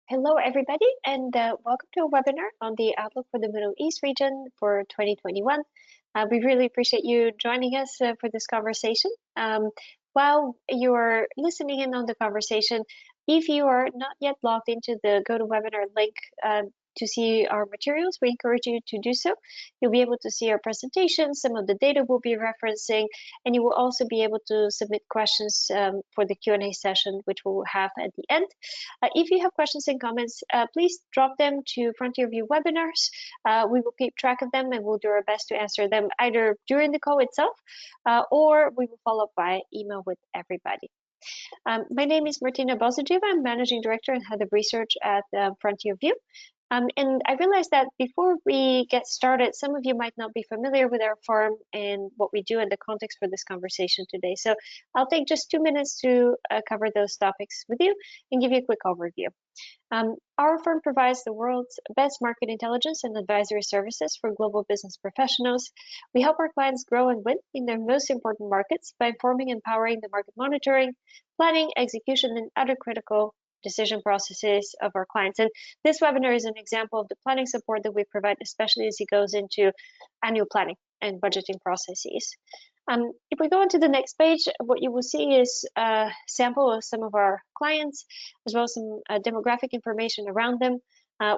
Hello, everybody, and welcome to a webinar on the outlook for the Middle East region for 2021. We really appreciate you joining us for this conversation. While you're listening in on the conversation, if you are not yet logged into the GoToWebinar link to see our materials, we encourage you to do so. You'll be able to see our presentation, some of the data we'll be referencing, and you will also be able to submit questions for the Q&A session, which we'll have at the end. If you have questions and comments, please drop them to Frontier View webinars. We will keep track of them and we'll do our best to answer them either during the call itself or we will follow up by email with everybody. My name is Martina Bozadjiva. I'm Managing Director and Head of Research at Frontier View. And I realized that before we get started, some of you might not be familiar with our firm and what we do in the context for this conversation today. So I'll take just 2 minutes to cover those topics with you and give you a quick overview. Our firm provides the world's best market intelligence and advisory services for global business professionals. We help our clients grow and win in their most important markets by informing and empowering the market monitoring, planning, execution, and other critical decision processes of our clients. And this webinar is an example of the planning support that we provide, especially as it goes into annual planning and budgeting processes. If we go on to the next page, what you will see is a sample of some of our clients, as well as some demographic information around them.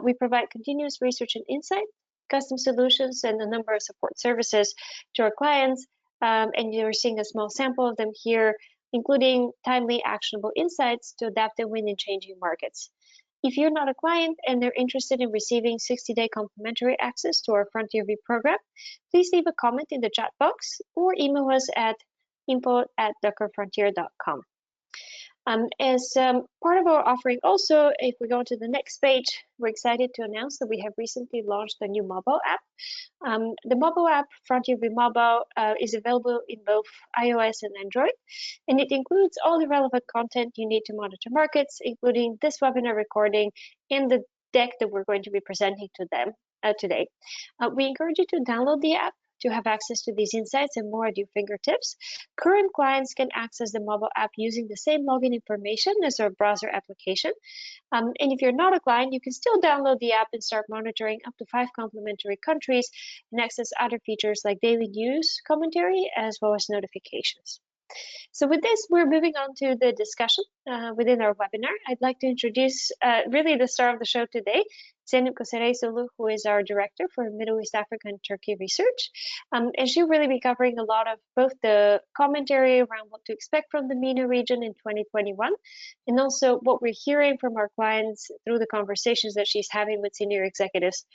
We provide continuous research and insight, custom solutions, and a number of support services to our clients. And you're seeing a small sample of them here, including timely, actionable insights to adapt and win in changing markets. If you're not a client and they're interested in receiving 60-day complimentary access to our Frontier View program, please leave a comment in the chat box or email us at info@duckerfrontier.com. As part of our offering also, if we go to the next page, we're excited to announce that we have recently launched a new mobile app. The mobile app, Frontier View Mobile, is available in both iOS and Android, and it includes all the relevant content you need to monitor markets, including this webinar recording and the deck that we're going to be presenting to them today. We encourage you to download the app to have access to these insights and more at your fingertips. Current clients can access the mobile app using the same login information as our browser application. And if you're not a client, you can still download the app and start monitoring up to 5 complementary countries and access other features like daily news, commentary, as well as notifications. So with this, we're moving on to the discussion within our webinar. I'd like to introduce really the star of the show today, Zeynep Kosereysolu, who is our Director for Middle East, Africa, and Turkey Research. And she'll really be covering a lot of both the commentary around what to expect from the MENA region in 2021, and also what we're hearing from our clients through the conversations that she's having with senior executives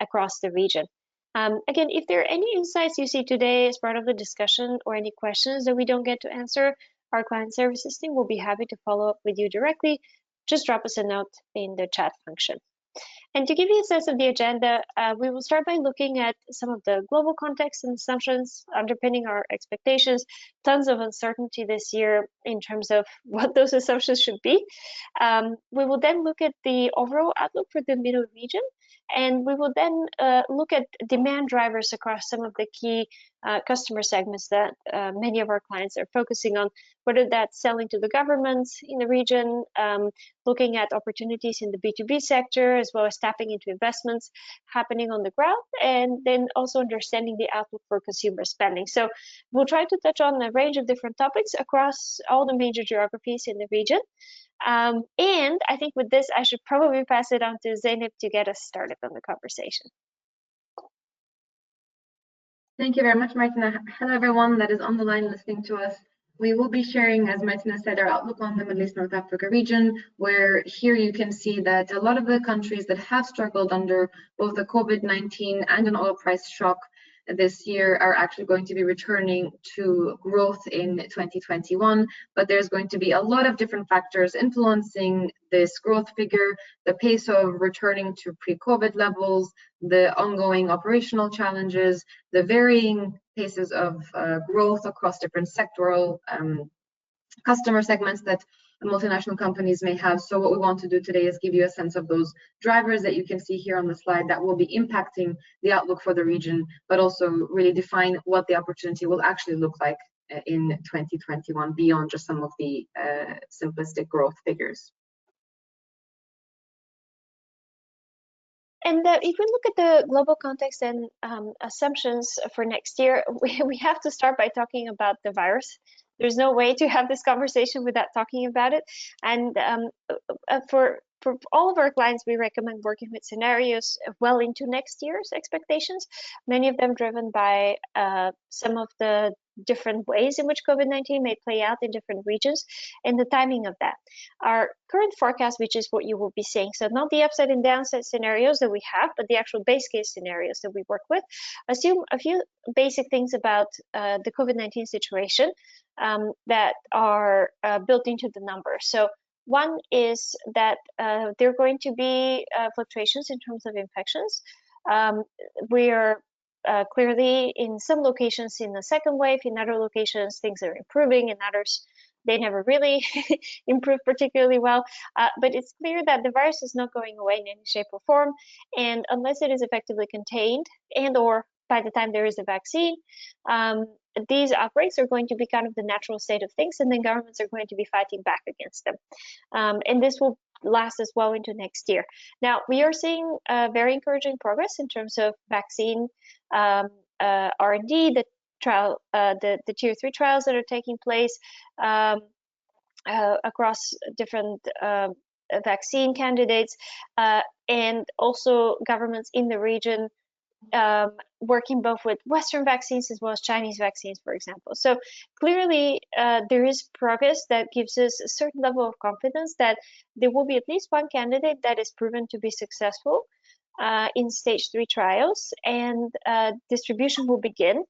across the region. Again, if there are any insights you see today as part of the discussion or any questions that we don't get to answer, our client services team will be happy to follow up with you directly. Just drop us a note in the chat function. And to give you a sense of the agenda, we will start by looking at some of the global context and assumptions underpinning our expectations. Tons of uncertainty this year in terms of what those assumptions should be. We will then look at the overall outlook for the MENA region, and we will then look at demand drivers across some of the key customer segments that many of our clients are focusing on, whether that's selling to the governments in the region, looking at opportunities in the B2B sector, as well as tapping into investments happening on the ground, and then also understanding the outlook for consumer spending. So we'll try to touch on a range of different topics across all the major geographies in the region. And I think with this, I should probably pass it on to Zeynep to get us started on the conversation. Thank you very much, Martina. Hello, everyone that is on the line listening to us. We will be sharing, as Martina said, our outlook on the Middle East North Africa region, where here you can see that a lot of the countries that have struggled under both the COVID-19 and an oil price shock this year are actually going to be returning to growth in 2021, but there's going to be a lot of different factors influencing this growth figure, the pace of returning to pre-COVID levels, the ongoing operational challenges, the varying paces of growth across different sectoral customer segments that multinational companies may have. So what we want to do today is give you a sense of those drivers that you can see here on the slide that will be impacting the outlook for the region, but also really define what the opportunity will actually look like in 2021 beyond just some of the simplistic growth figures. If we look at the global context and assumptions for next year, we have to start by talking about the virus. There's no way to have this conversation without talking about it. And for all of our clients, we recommend working with scenarios well into next year's expectations, many of them driven by some of the different ways in which COVID-19 may play out in different regions and the timing of that. Our current forecast, which is what you will be seeing, so not the upside and downside scenarios that we have, but the actual base case scenarios that we work with, assume a few basic things about the COVID-19 situation that are built into the numbers. So one is that there are going to be fluctuations in terms of infections. We are clearly in some locations in the second wave, in other locations things are improving, in others they never really improve particularly well. But it's clear that the virus is not going away in any shape or form, and unless it is effectively contained and or by the time there is a vaccine, these outbreaks are going to be kind of the natural state of things, and then governments are going to be fighting back against them. And this will last as well into next year. Now, we are seeing very encouraging progress in terms of vaccine R&D, the trial, the tier 3 trials that are taking place across different vaccine candidates, and also governments in the region working both with Western vaccines as well as Chinese vaccines, for example. So clearly there is progress that gives us a certain level of confidence that there will be at least one candidate that is proven to be successful in stage 3 trials, and distribution will begin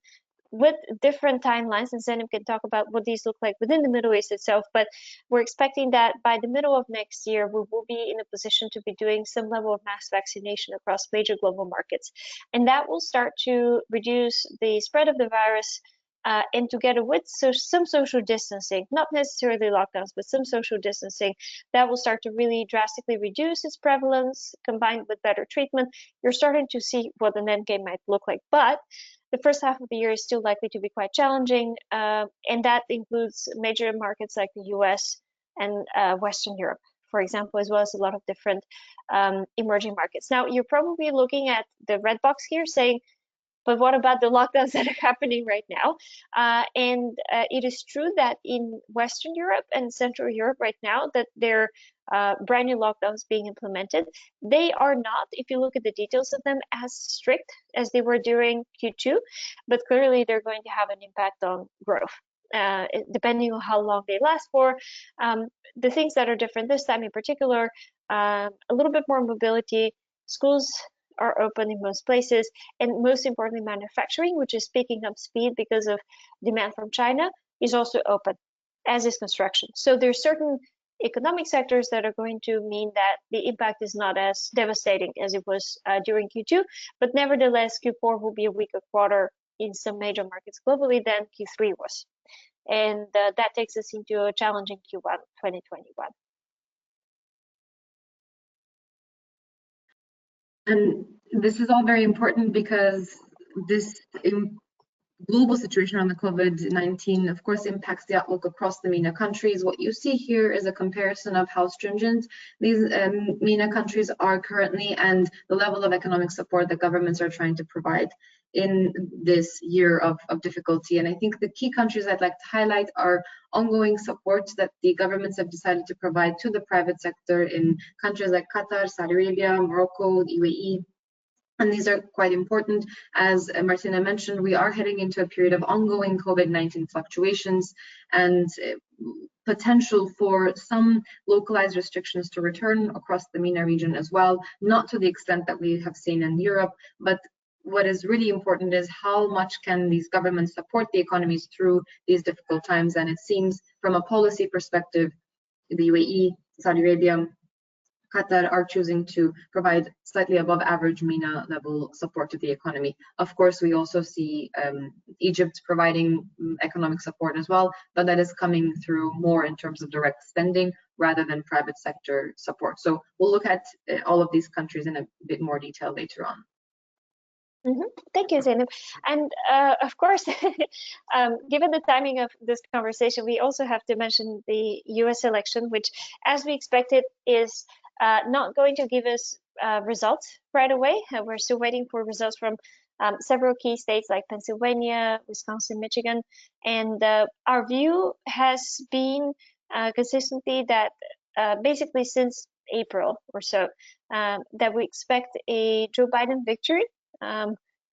with different timelines, and Zeynep can talk about what these look like within the Middle East itself, but we're expecting that by the middle of next year, we will be in a position to be doing some level of mass vaccination across major global markets. And that will start to reduce the spread of the virus, and together with some social distancing, not necessarily lockdowns, but some social distancing, that will start to really drastically reduce its prevalence, combined with better treatment. You're starting to see what an end game might look like, but the first half of the year is still likely to be quite challenging, and that includes major markets like the US and Western Europe, for example, as well as a lot of different emerging markets. Now, you're probably looking at the red box here saying, but what about the lockdowns that are happening right now? And it is true that in Western Europe and Central Europe right now, that there are brand new lockdowns being implemented. They are not, if you look at the details of them, as strict as they were during Q2, but clearly they're going to have an impact on growth, depending on how long they last for. The things that are different this time in particular, a little bit more mobility, schools are open in most places, and most importantly, manufacturing, which is picking up speed because of demand from China, is also open, as is construction. So there's certain economic sectors that are going to mean that the impact is not as devastating as it was during Q2, but nevertheless, Q4 will be a weaker quarter in some major markets globally than Q3 was. And that takes us into a challenging Q1 2021. And this is all very important because this global situation on the COVID-19, of course, impacts the outlook across the MENA countries. What you see here is a comparison of how stringent these MENA countries are currently and the level of economic support that governments are trying to provide in this year of difficulty. And I think the key countries I'd like to highlight are ongoing support that the governments have decided to provide to the private sector in countries like Qatar, Saudi Arabia, Morocco, UAE. And these are quite important. As Martina mentioned, we are heading into a period of ongoing COVID-19 fluctuations and potential for some localized restrictions to return across the MENA region as well, not to the extent that we have seen in Europe, but what is really important is how much can these governments support the economies through these difficult times. And it seems from a policy perspective, the UAE, Saudi Arabia, Qatar are choosing to provide slightly above average MENA level support to the economy. Of course, we also see Egypt providing economic support as well, but that is coming through more in terms of direct spending rather than private sector support. So we'll look at all of these countries in a bit more detail later on. Thank you, Zeynep. And of course, given the timing of this conversation, we also have to mention the US election, which, as we expected, is not going to give us results right away. We're still waiting for results from several key states like Pennsylvania, Wisconsin, Michigan, and our view has been consistently that basically since April or so, that we expect a Joe Biden victory.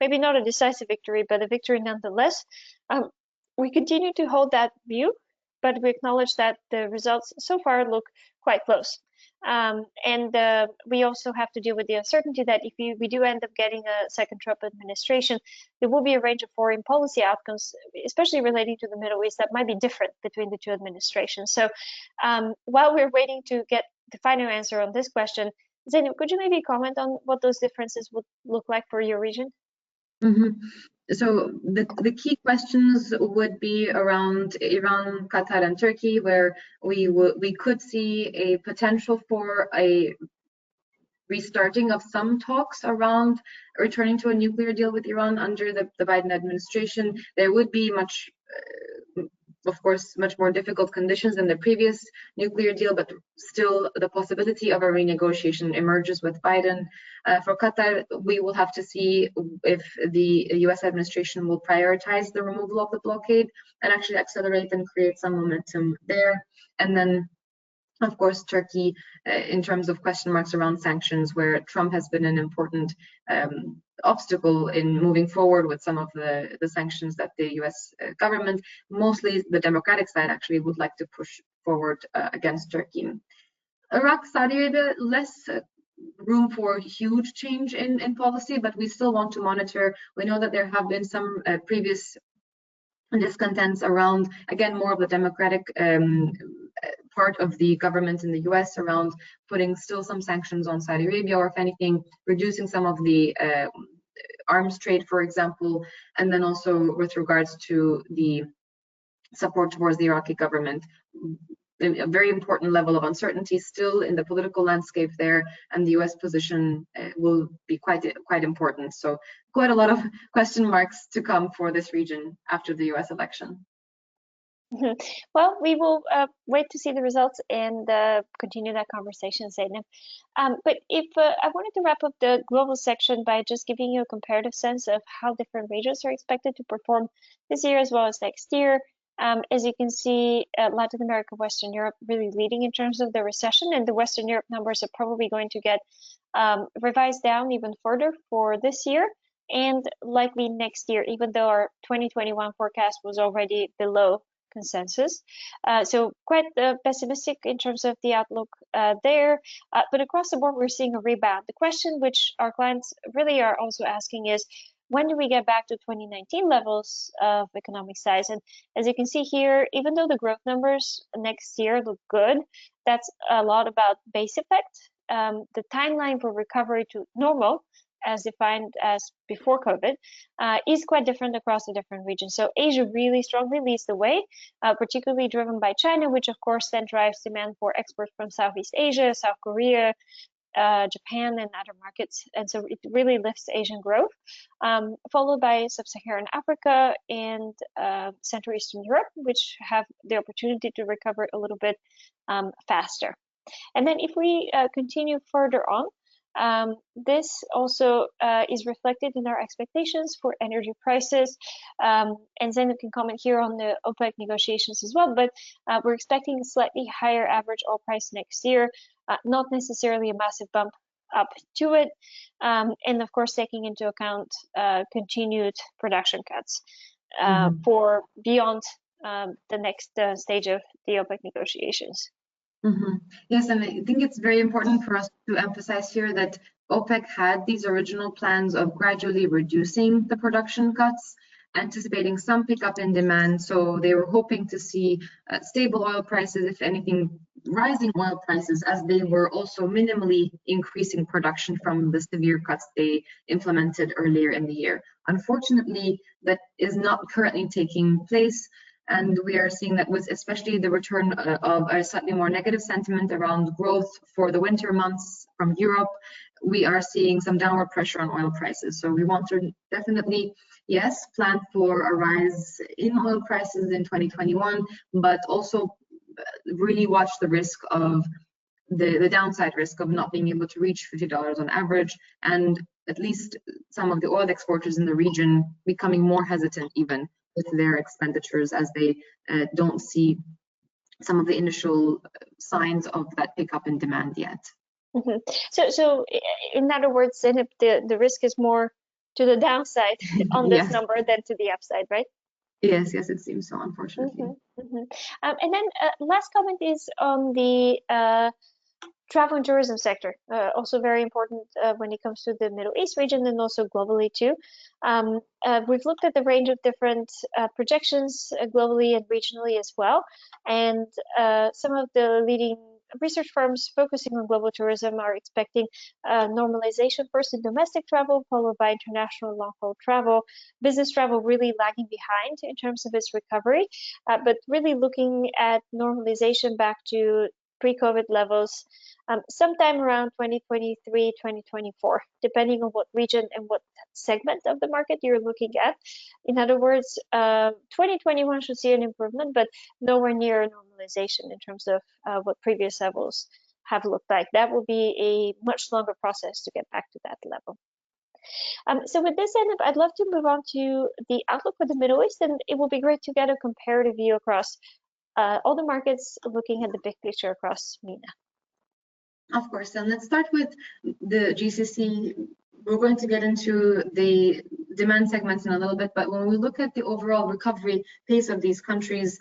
Maybe not a decisive victory, but a victory nonetheless. We continue to hold that view, but we acknowledge that the results so far look quite close. And we also have to deal with the uncertainty that if we do end up getting a second Trump administration, there will be a range of foreign policy outcomes, especially relating to the Middle East, that might be different between the two administrations. So while we're waiting to get the final answer on this question, Zainab, could you maybe comment on what those differences would look like for your region? So the key questions would be around Iran, Qatar, and Turkey, where we could see a potential for a restarting of some talks around returning to a nuclear deal with Iran under the Biden administration. There would be of course, much more difficult conditions than the previous nuclear deal, but still the possibility of a renegotiation emerges with Biden. For Qatar, we will have to see if the US administration will prioritize the removal of the blockade and actually accelerate and create some momentum there. And then, of course, Turkey, in terms of question marks around sanctions, where Trump has been an important obstacle in moving forward with some of the sanctions that the US government, mostly the Democratic side, actually would like to push forward against Turkey. Iraq, Saudi Arabia, less room for huge change in policy, but we still want to monitor. We know that there have been some previous discontents around, again, more of the Democratic part of the government in the US around putting still some sanctions on Saudi Arabia, or if anything, reducing some of the arms trade, for example, and then also with regards to the support towards the Iraqi government. A very important level of uncertainty still in the political landscape there, and the US position will be quite important. So quite a lot of question marks to come for this region after the US election. Well, we will wait to see the results and continue that conversation, Zainab. But if I wanted to wrap up the global section by just giving you a comparative sense of how different regions are expected to perform this year as well as next year. As you can see, Latin America, Western Europe really leading in terms of the recession, and the Western Europe numbers are probably going to get revised down even further for this year and likely next year, even though our 2021 forecast was already below consensus. So quite pessimistic in terms of the outlook there. But across the board, we're seeing a rebound. The question which our clients really are also asking is, when do we get back to 2019 levels of economic size? And as you can see here, even though the growth numbers next year look good, that's a lot about base effect. The timeline for recovery to normal, as defined as before COVID, is quite different across the different regions. So Asia really strongly leads the way, particularly driven by China, which of course then drives demand for exports from Southeast Asia, South Korea, Japan, and other markets. And so it really lifts Asian growth, followed by Sub-Saharan Africa and Central Eastern Europe, which have the opportunity to recover a little bit faster. And then if we continue further on, this also is reflected in our expectations for energy prices. And Zainab can comment here on the OPEC negotiations as well, but we're expecting a slightly higher average oil price next year, not necessarily a massive bump up to it. And of course, taking into account continued production cuts for beyond the next stage of the OPEC negotiations. Yes, and I think it's very important for us to emphasize here that OPEC had these original plans of gradually reducing the production cuts, anticipating some pickup in demand. So they were hoping to see stable oil prices, if anything, rising oil prices, as they were also minimally increasing production from the severe cuts they implemented earlier in the year. Unfortunately, that is not currently taking place. And we are seeing that with especially the return of a slightly more negative sentiment around growth for the winter months from Europe, we are seeing some downward pressure on oil prices. So we want to definitely, yes, plan for a rise in oil prices in 2021, but also really watch the risk of the downside risk of not being able to reach $50 on average, and at least some of the oil exporters in the region becoming more hesitant even with their expenditures as they don't see some of the initial signs of that pickup in demand yet. Mm-hmm. So in other words, then if the risk is more to the downside on this Yes. number than to the upside, right? Yes, it seems so, unfortunately. Mm-hmm. Mm-hmm. And then last comment is on the travel and tourism sector, also very important when it comes to the Middle East region and also globally too. We've looked at the range of different projections globally and regionally as well. And some of the leading research firms focusing on global tourism are expecting normalization first in domestic travel, followed by international long-haul travel. Business travel really lagging behind in terms of its recovery, but really looking at normalization back to pre-COVID levels sometime around 2023, 2024, depending on what region and what segment of the market you're looking at. In other words, 2021 should see an improvement, but nowhere near a normalization in terms of what previous levels have looked like. That will be a much longer process to get back to that level. So with this end, I'd love to move on to the outlook for the Middle East, and it will be great to get a comparative view across all the markets, looking at the big picture across MENA. Of course, and let's start with the GCC. We're going to get into the demand segments in a little bit, but when we look at the overall recovery pace of these countries,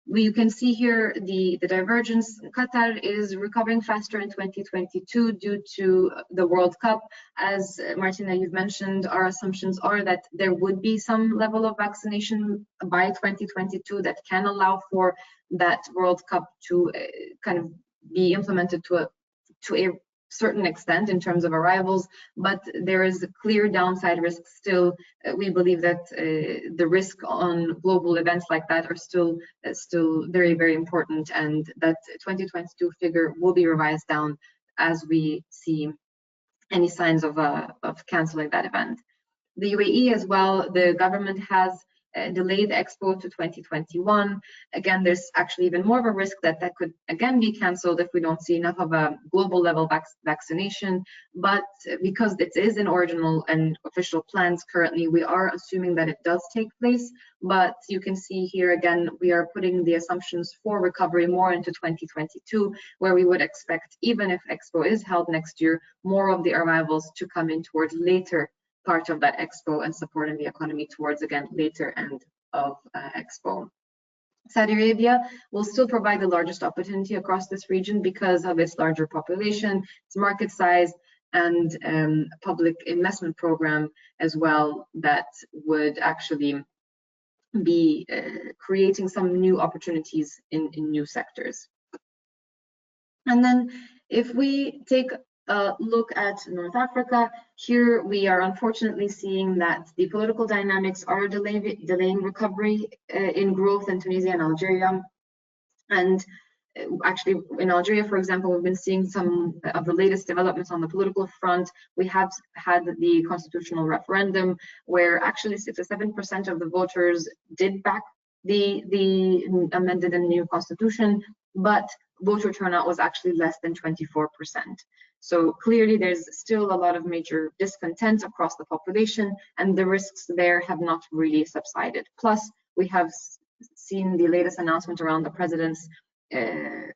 you can see here the divergence. Qatar is recovering faster in 2022 due to the World Cup. As Martina, you've mentioned, our assumptions are that there would be some level of vaccination by 2022 that can allow for that World Cup to kind of be implemented to a certain extent in terms of arrivals, but there is a clear downside risk still. We believe that the risk on global events like that are still very, very important, and that 2022 figure will be revised down as we see any signs of canceling that event. The UAE as well, the government has delayed the expo to 2021. Again, there's actually even more of a risk that that could again be cancelled if we don't see enough of a global level vaccination. But because it is in original and official plans currently, we are assuming that it does take place. But you can see here again, we are putting the assumptions for recovery more into 2022, where we would expect, even if expo is held next year, more of the arrivals to come in towards later part of that expo and supporting the economy towards, again, later end of expo. Saudi Arabia will still provide the largest opportunity across this region because of its larger population, its market size, and public investment program as well that would actually be creating some new opportunities in new sectors. And then if we take look at North Africa, here we are unfortunately seeing that the political dynamics are delaying recovery in growth in Tunisia and Algeria. And actually in Algeria, for example, we've been seeing some of the latest developments on the political front. We have had the constitutional referendum where actually 67% of the voters did back the amended and new constitution, but voter turnout was actually less than 24%. So clearly there's still a lot of major discontent across the population, and the risks there have not really subsided. Plus, we have seen the latest announcement around the president's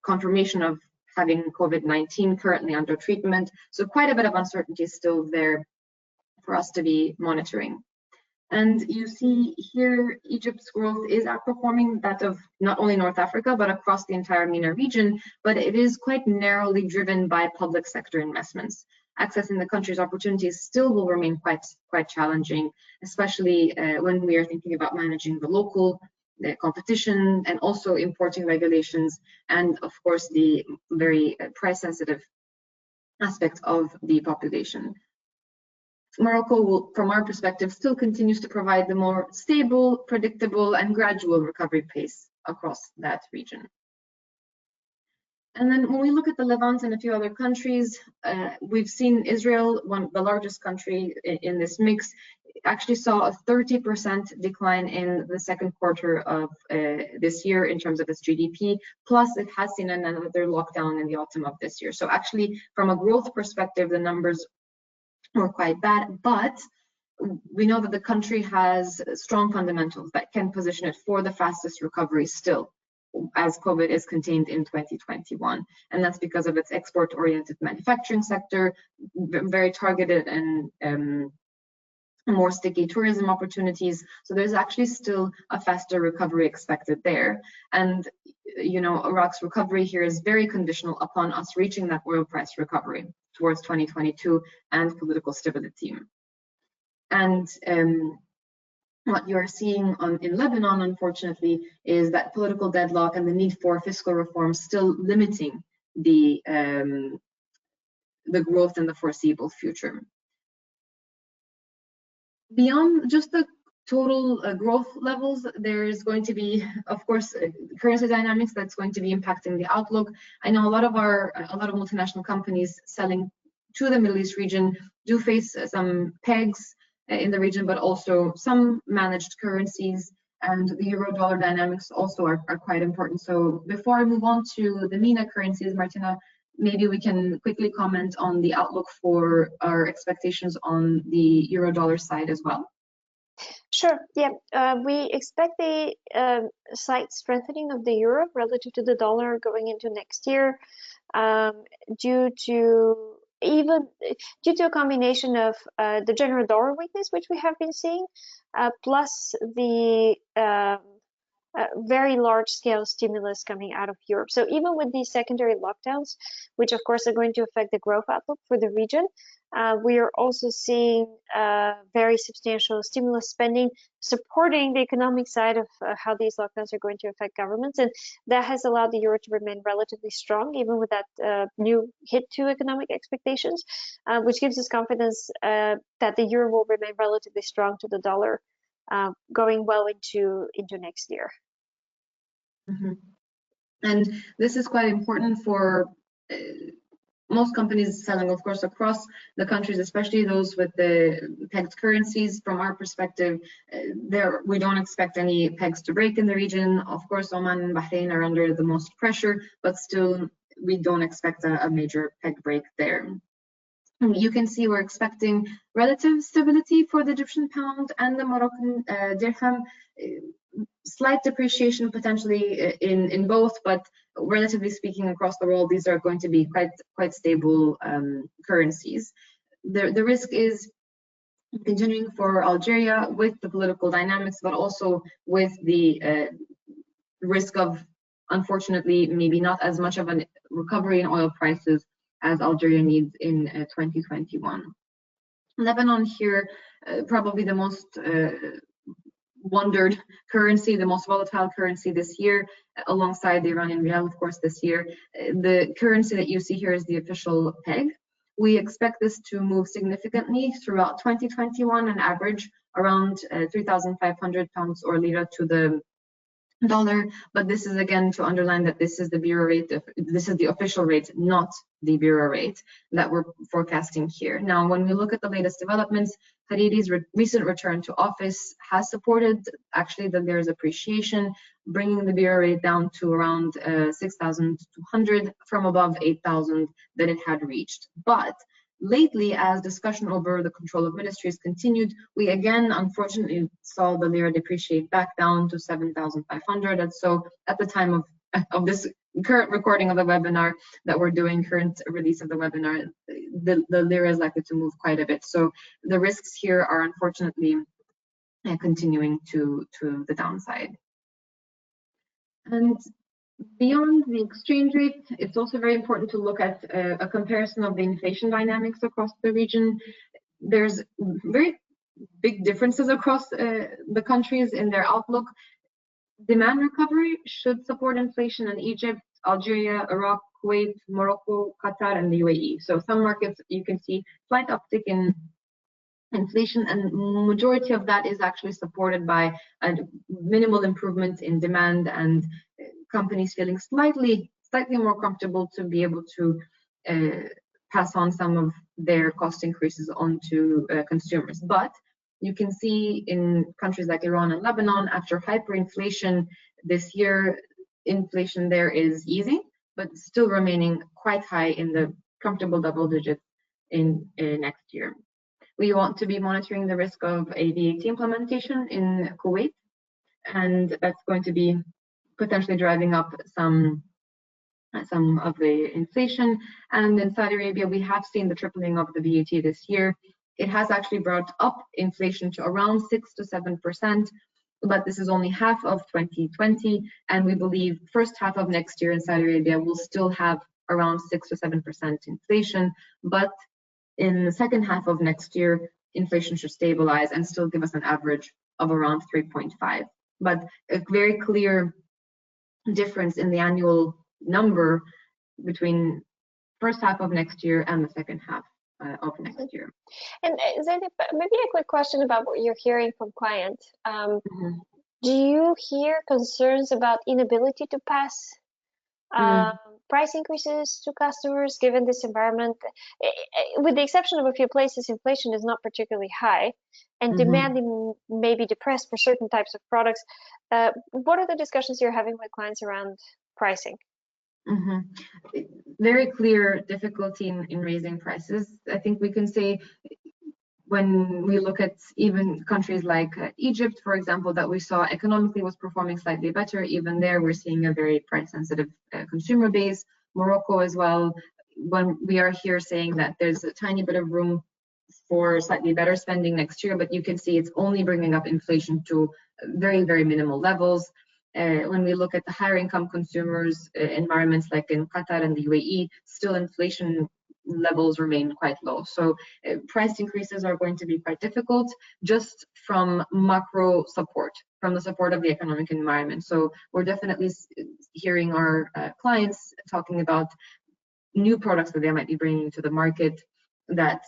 confirmation of having COVID-19 currently under treatment. So quite a bit of uncertainty is still there for us to be monitoring. And you see here, Egypt's growth is outperforming that of not only North Africa, but across the entire MENA region, but it is quite narrowly driven by public sector investments. Accessing the country's opportunities still will remain quite challenging, especially when we are thinking about managing the local competition and also importing regulations, and of course the very price sensitive aspect of the population. Morocco will, from our perspective, still continues to provide the more stable, predictable, and gradual recovery pace across that region. And then when we look at the Levant and a few other countries, we've seen Israel, the largest country in this mix, actually saw a 30% decline in the second quarter of this year in terms of its GDP, plus it has seen another lockdown in the autumn of this year. So actually, from a growth perspective, the numbers were quite bad, but we know that the country has strong fundamentals that can position it for the fastest recovery still, as COVID is contained in 2021. And that's because of its export-oriented manufacturing sector, very targeted and more sticky tourism opportunities. So there's actually still a faster recovery expected there. And you know, Iraq's recovery here is very conditional upon us reaching that oil price recovery towards 2022 and political stability. And what you're seeing in Lebanon, unfortunately, is that political deadlock and the need for fiscal reform still limiting the growth in the foreseeable future. Beyond just the total growth levels, there is going to be, of course, currency dynamics that's going to be impacting the outlook. I know a lot of multinational companies selling to the Middle East region do face some pegs in the region, but also some managed currencies, and the euro-dollar dynamics also are quite important. So before I move on to the MENA currencies, Martina, maybe we can quickly comment on the outlook for our expectations on the euro-dollar side as well. Sure. Yeah, we expect a slight strengthening of the euro relative to the dollar going into next year, due to a combination of the general dollar weakness, which we have been seeing, plus the very large-scale stimulus coming out of Europe. So even with these secondary lockdowns, which of course are going to affect the growth outlook for the region, we are also seeing very substantial stimulus spending supporting the economic side of how these lockdowns are going to affect governments, and that has allowed the euro to remain relatively strong, even with that new hit to economic expectations, which gives us confidence that the euro will remain relatively strong to the dollar going well into next year. Mm-hmm. And this is quite important for most companies selling, of course, across the countries, especially those with the pegged currencies. From our perspective, we don't expect any pegs to break in the region. Of course, Oman and Bahrain are under the most pressure, but still, we don't expect a major peg break there. You can see we're expecting relative stability for the Egyptian pound and the Moroccan dirham. Slight depreciation potentially in both, but relatively speaking across the world, these are going to be quite stable currencies. The risk is continuing for Algeria with the political dynamics, but also with the risk of, unfortunately, maybe not as much of a recovery in oil prices as Algeria needs in 2021. Lebanon here, probably the most wondered currency, the most volatile currency this year, alongside the Iranian rial, of course, this year. The currency that you see here is the official peg. We expect this to move significantly throughout 2021 and average around 3,500 pounds or lira to the dollar, but this is again to underline that this is the bureau rate, this is the official rate, not the bureau rate that we're forecasting here. Now, when we look at the latest developments, Hariri's recent return to office has supported actually the lira's appreciation, bringing the bureau rate down to around 6,200 from above 8,000 that it had reached. But lately, as discussion over the control of ministries continued, we again, unfortunately, saw the lira depreciate back down to 7,500. And so at the time of this current recording of the webinar that we're doing, current release of the webinar, the lira is likely to move quite a bit. So the risks here are unfortunately continuing to the downside. And beyond the exchange rate, it's also very important to look at a comparison of the inflation dynamics across the region. There's very big differences across the countries in their outlook. Demand recovery should support inflation in Egypt, Algeria, Iraq, Kuwait, Morocco, Qatar, and the UAE. So some markets you can see slight uptick in inflation, and majority of that is actually supported by a minimal improvement in demand and companies feeling slightly more comfortable to be able to pass on some of their cost increases onto consumers. But You can see in countries like Iran and Lebanon, after hyperinflation this year, inflation there is easing, but still remaining quite high in the comfortable double digits in next year. We want to be monitoring the risk of a VAT implementation in Kuwait, and that's going to be potentially driving up some of the inflation. And in Saudi Arabia, we have seen the tripling of the VAT this year. It has actually brought up inflation to around 6 to 7%, but this is only half of 2020, and we believe first half of next year in Saudi Arabia will still have around 6 to 7% inflation, but in the second half of next year, inflation should stabilize and still give us an average of around 3.5. But a very clear difference in the annual number between first half of next year and the second half of next year. And Zainab, maybe a quick question about what you're hearing from clients. Do you hear concerns about inability to pass price increases to customers given this environment? With the exception of a few places, inflation is not particularly high, and demand may be depressed for certain types of products. What are the discussions you're having with clients around pricing? Very clear difficulty in raising prices. I think we can say when we look at even countries like Egypt, for example, that we saw economically was performing slightly better. Even there, we're seeing a very price-sensitive consumer base. Morocco as well, when we are here saying that there's a tiny bit of room for slightly better spending next year, but you can see it's only bringing up inflation to very, very minimal levels. When we look at the higher income consumers, environments like in Qatar and the UAE, still inflation levels remain quite low. So price increases are going to be quite difficult just from macro support, from the support of the economic environment. So we're definitely hearing our clients talking about new products that they might be bringing to the market that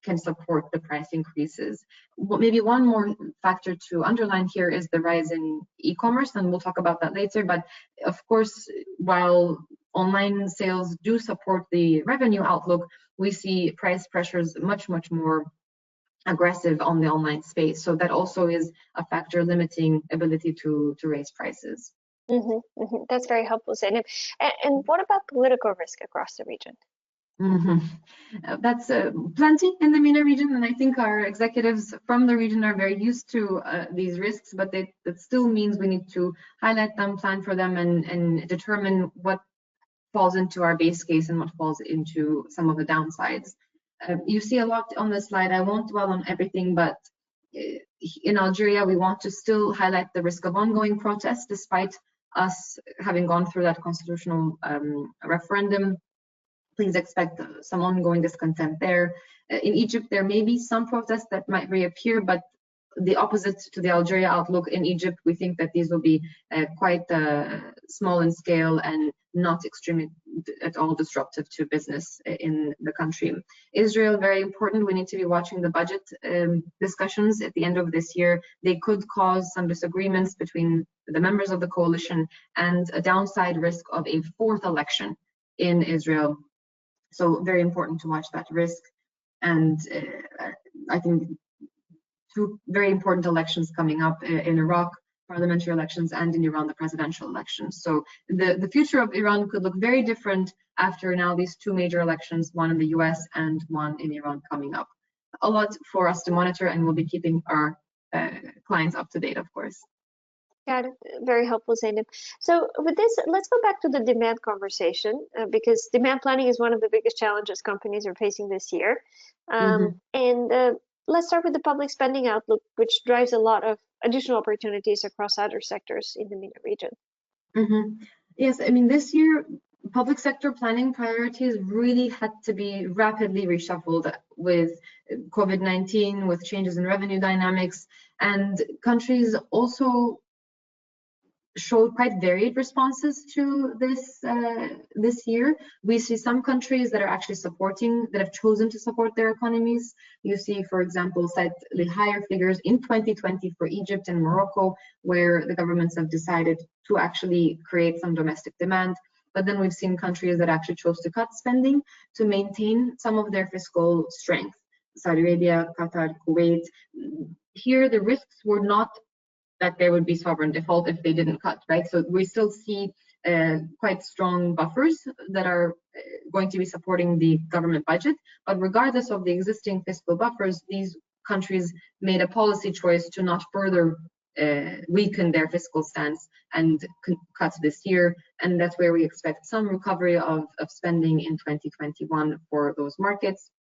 can support the price increases. Well, maybe one more factor to underline here is the rise in e-commerce, and we'll talk about that later. But of course, while online sales do support the revenue outlook, we see price pressures much more aggressive on the online space. So that also is a factor limiting ability to raise prices. That's very helpful, Zainab. And what about political risk across the region? That's plenty in the MENA region, and I think our executives from the region are very used to these risks, but that still means we need to highlight them, plan for them, and determine what falls into our base case and what falls into some of the downsides. You see a lot on this slide. I won't dwell on everything, but in Algeria, we want to still highlight the risk of ongoing protests, despite us having gone through that constitutional referendum. Please expect some ongoing discontent there. In Egypt, there may be some protests that might reappear, but the opposite to the Algeria outlook, in Egypt, we think that these will be quite small in scale and not extremely at all disruptive to business in the country. Israel, very important. We need to be watching the budget discussions at the end of this year. They could cause some disagreements between the members of the coalition and a downside risk of a fourth election in Israel. So very important to watch that risk. And I think two very important elections coming up in Iraq, parliamentary elections, and in Iran, the presidential elections. So the future of Iran could look very different after now these two major elections, one in the US and one in Iran coming up. A lot for us to monitor, and we'll be keeping our clients up to date, of course. Got it. Very helpful, Zainab. So with this, let's go back to the demand conversation, because demand planning is one of the biggest challenges companies are facing this year. And let's start with the public spending outlook, which drives a lot of additional opportunities across other sectors in the MENA region. Yes, I mean, this year, public sector planning priorities really had to be rapidly reshuffled with COVID-19, with changes in revenue dynamics, and countries also showed quite varied responses to this year. We see some countries that are actually that have chosen to support their economies. You see, for example, slightly higher figures in 2020 for Egypt and Morocco, where the governments have decided to actually create some domestic demand. But then we've seen countries that actually chose to cut spending to maintain some of their fiscal strength. Saudi Arabia, Qatar, Kuwait. Here, the risks were not that there would be sovereign default if they didn't cut, right? So we still see quite strong buffers that are going to be supporting the government budget. But regardless of the existing fiscal buffers, these countries made a policy choice to not further weaken their fiscal stance and cut this year. And that's where we expect some recovery of spending in 2021 for those markets.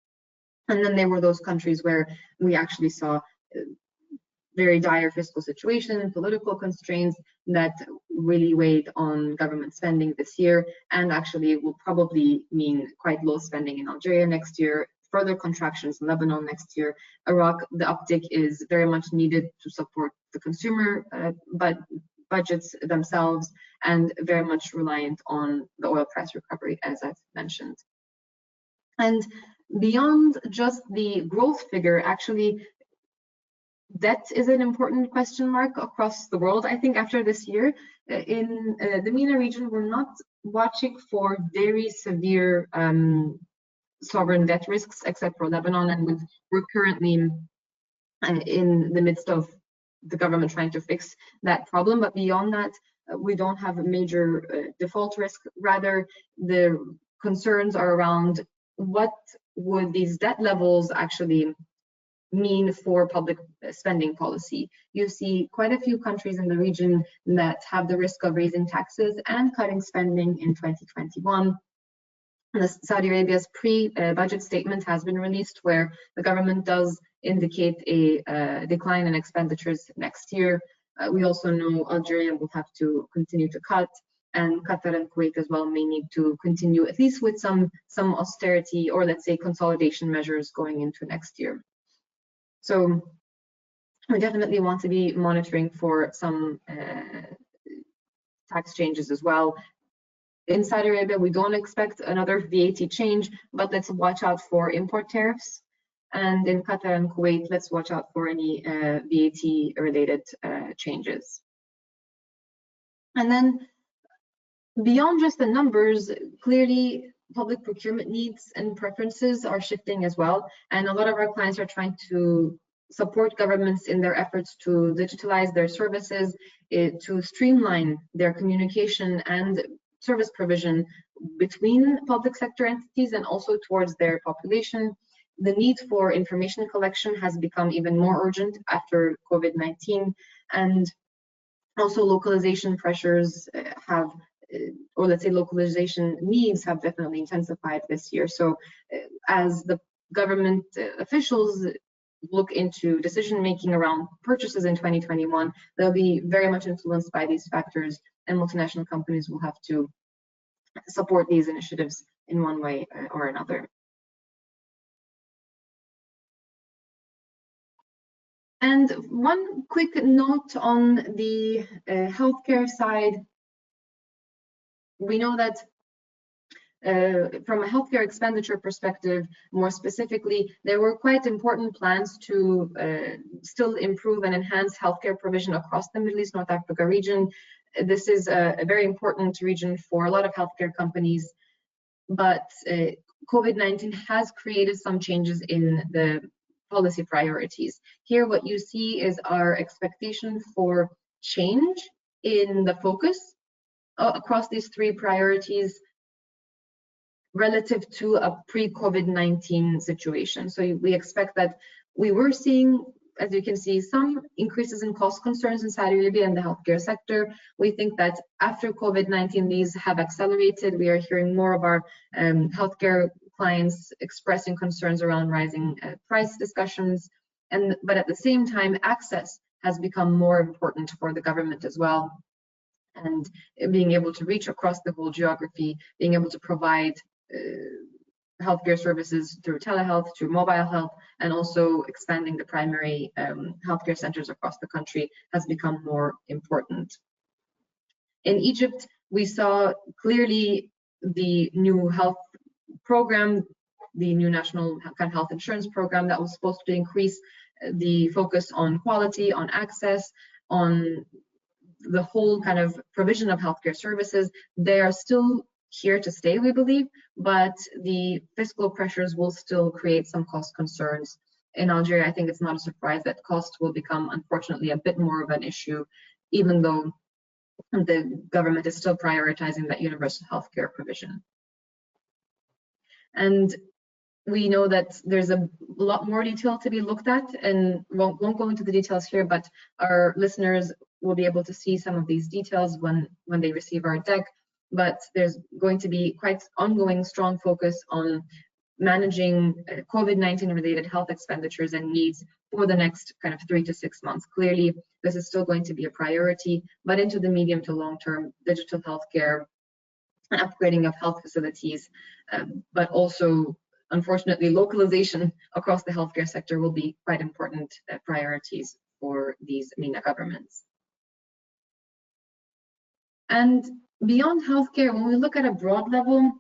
And then there were those countries where we actually saw very dire fiscal situation, political constraints that really weighed on government spending this year, and actually will probably mean quite low spending in Algeria next year, further contractions in Lebanon next year. Iraq, the uptick is very much needed to support the consumer budgets themselves, and very much reliant on the oil price recovery, as I've mentioned. And beyond just the growth figure, actually, debt is an important question mark across the world. I think after this year, in the MENA region, we're not watching for very severe sovereign debt risks, except for Lebanon, and we're currently in the midst of the government trying to fix that problem. But beyond that, we don't have a major default risk. Rather, the concerns are around what would these debt levels actually mean for public spending policy. You see quite a few countries in the region that have the risk of raising taxes and cutting spending in 2021. Saudi Arabia's pre-budget statement has been released, where the government does indicate a decline in expenditures next year. We also know Algeria will have to continue to cut, and Qatar and Kuwait as well may need to continue, at least with some austerity, or let's say consolidation measures going into next year. So we definitely want to be monitoring for some tax changes as well. In Saudi Arabia, we don't expect another VAT change, but let's watch out for import tariffs. And in Qatar and Kuwait, let's watch out for any VAT-related changes. And then beyond just the numbers, clearly public procurement needs and preferences are shifting as well. And a lot of our clients are trying to support governments in their efforts to digitalize their services, to streamline their communication and service provision between public sector entities and also towards their population. The need for information collection has become even more urgent after COVID-19, and also localization pressures have, or let's say localization needs have definitely intensified this year. So as the government officials look into decision-making around purchases in 2021, they'll be very much influenced by these factors, and multinational companies will have to support these initiatives in one way or another. And one quick note on the healthcare side. We know that from a healthcare expenditure perspective, more specifically, there were quite important plans to still improve and enhance healthcare provision across the Middle East, North Africa region. This is a very important region for a lot of healthcare companies, but COVID-19 has created some changes in the policy priorities. Here, what you see is our expectation for change in the focus across these three priorities relative to a pre-COVID-19 situation. So we expect that we were seeing, as you can see, some increases in cost concerns in Saudi Arabia and the healthcare sector. We think that after COVID-19, these have accelerated. We are hearing more of our healthcare clients expressing concerns around rising price discussions. But at the same time, access has become more important for the government as well. And being able to reach across the whole geography, being able to provide healthcare services through telehealth, through mobile health, and also expanding the primary healthcare centers across the country has become more important. In Egypt, we saw clearly the new health program, the new national health insurance program that was supposed to increase the focus on quality, on access, on the whole kind of provision of healthcare services. They are still here to stay, we believe, but the fiscal pressures will still create some cost concerns in Algeria, I think it's not a surprise that cost will become, unfortunately, a bit more of an issue, even though the government is still prioritizing that universal healthcare provision. And we know that there's a lot more detail to be looked at, and won't go into the details here, but our listeners will be able to see some of these details when they receive our deck. But there's going to be quite ongoing strong focus on managing COVID-19 related health expenditures and needs for the next kind of 3 to 6 months. Clearly, this is still going to be a priority, but into the medium to long term, digital healthcare and upgrading of health facilities, but also, unfortunately, localization across the healthcare sector will be quite important priorities for these MENA governments. And beyond healthcare, when we look at a broad level,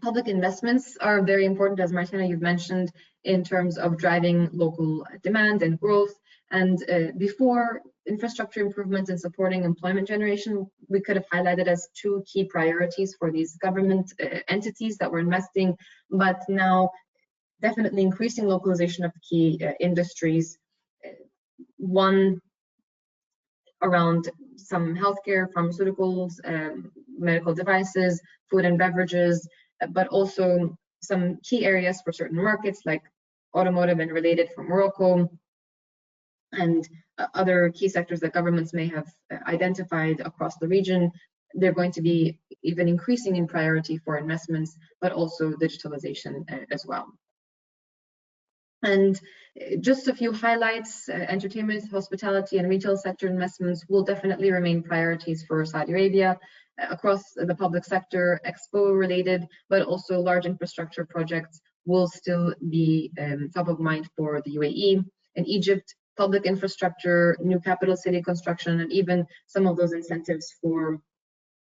public investments are very important, as Martina, you've mentioned, in terms of driving local demand and growth. And before infrastructure improvements and supporting employment generation, we could have highlighted as 2 key priorities for these government entities that were investing, but now definitely increasing localization of key industries. One around some healthcare, pharmaceuticals, medical devices, food and beverages, but also some key areas for certain markets like automotive and related for Morocco, and other key sectors that governments may have identified across the region. They're going to be even increasing in priority for investments, but also digitalization as well. And just a few highlights: entertainment, hospitality, and retail sector investments will definitely remain priorities for Saudi Arabia across the public sector. Expo related, but also large infrastructure projects will still be top of mind for the UAE. In Egypt, public infrastructure, new capital city construction, and even some of those incentives for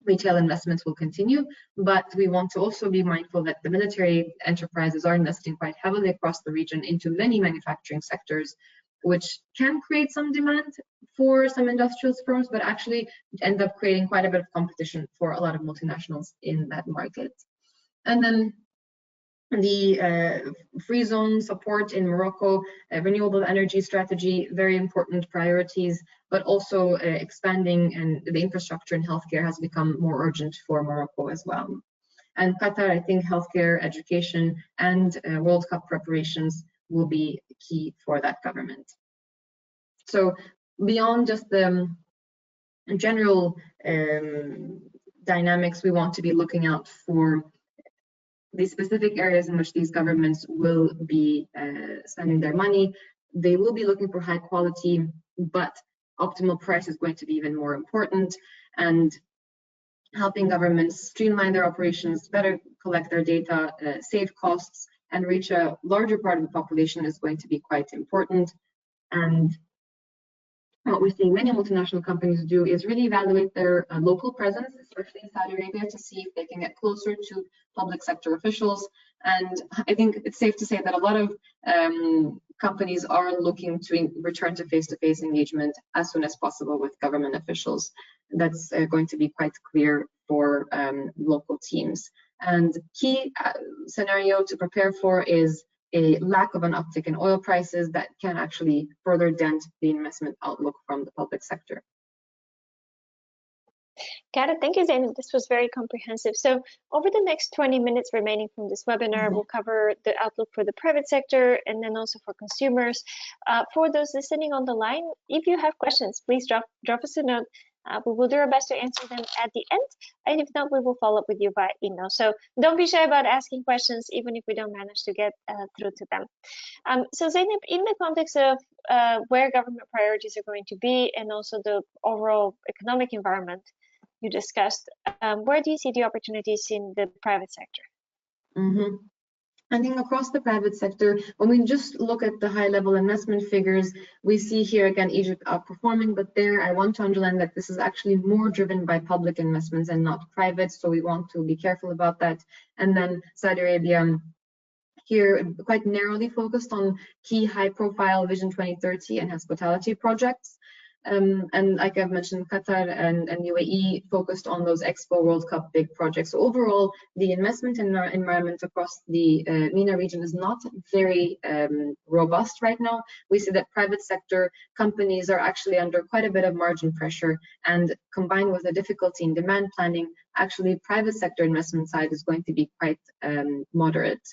retail investments will continue, but we want to also be mindful that the military enterprises are investing quite heavily across the region into many manufacturing sectors, which can create some demand for some industrial firms, but actually end up creating quite a bit of competition for a lot of multinationals in that market. And then the free zone support in Morocco, renewable energy strategy, very important priorities, but also expanding, and the infrastructure in healthcare has become more urgent for Morocco as well. And Qatar, I think healthcare, education, and World Cup preparations will be key for that government. So beyond just the general dynamics, we want to be looking out for the specific areas in which these governments will be spending their money. They will be looking for high quality, but optimal price is going to be even more important, and helping governments streamline their operations, better collect their data, save costs, and reach a larger part of the population is going to be quite important. And what we're seeing many multinational companies do is really evaluate their local presence, especially in Saudi Arabia, to see if they can get closer to public sector officials. And I think it's safe to say that a lot of companies are looking to return to face-to-face engagement as soon as possible with government officials. That's going to be quite clear for local teams. And key scenario to prepare for is a lack of an uptick in oil prices that can actually further dent the investment outlook from the public sector. Got it. Thank you, Zainab. This was very comprehensive. So over the next 20 minutes remaining from this webinar, we'll cover the outlook for the private sector and then also for consumers. For those listening on the line, if you have questions, please drop us a note. We will do our best to answer them at the end, and if not, we will follow up with you by email. So don't be shy about asking questions, even if we don't manage to get through to them. So Zainab, in the context of where government priorities are going to be, and also the overall economic environment you discussed, where do you see the opportunities in the private sector? I think across the private sector, when we just look at the high-level investment figures, we see here again Egypt outperforming, but there I want to underline that this is actually more driven by public investments and not private, so we want to be careful about that. And then Saudi Arabia here quite narrowly focused on key high-profile Vision 2030 and hospitality projects. And like I've mentioned, Qatar and UAE focused on those Expo World Cup big projects. So overall, the investment in our environment across the MENA region is not very robust right now. We see that private sector companies are actually under quite a bit of margin pressure, and combined with the difficulty in demand planning, actually private sector investment side is going to be quite moderate.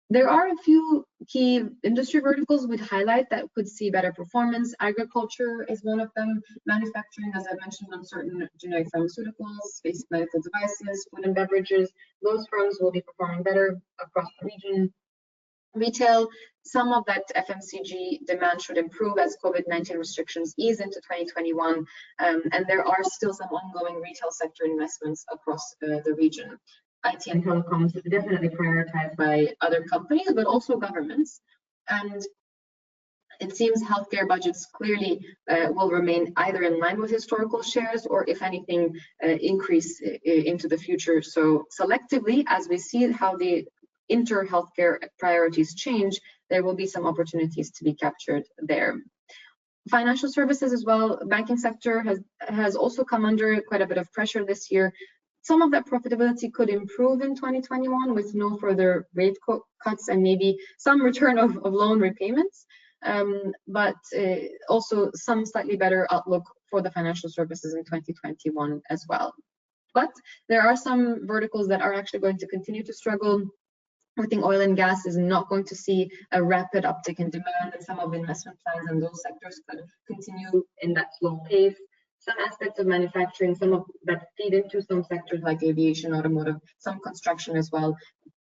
There are a few key industry verticals we'd highlight that could see better performance. Agriculture is one of them. Manufacturing, as I mentioned, on certain generic pharmaceuticals, basic medical devices, food and beverages, those firms will be performing better across the region. Retail, some of that FMCG demand should improve as COVID-19 restrictions ease into 2021, and there are still some ongoing retail sector investments across the region. IT and telecoms is definitely prioritized by other companies, but also governments. And it seems healthcare budgets clearly will remain either in line with historical shares or, if anything, increase into the future. So selectively, as we see how the inter-healthcare priorities change, there will be some opportunities to be captured there. Financial services as well, banking sector has also come under quite a bit of pressure this year. Some of that profitability could improve in 2021 with no further rate cuts and maybe some return of loan repayments, but also some slightly better outlook for the financial services in 2021 as well. But there are some verticals that are actually going to continue to struggle. I think oil and gas is not going to see a rapid uptick in demand, and some of the investment plans in those sectors could continue in that slow pace. Some aspects of manufacturing, some of that feed into some sectors like aviation, automotive, some construction as well,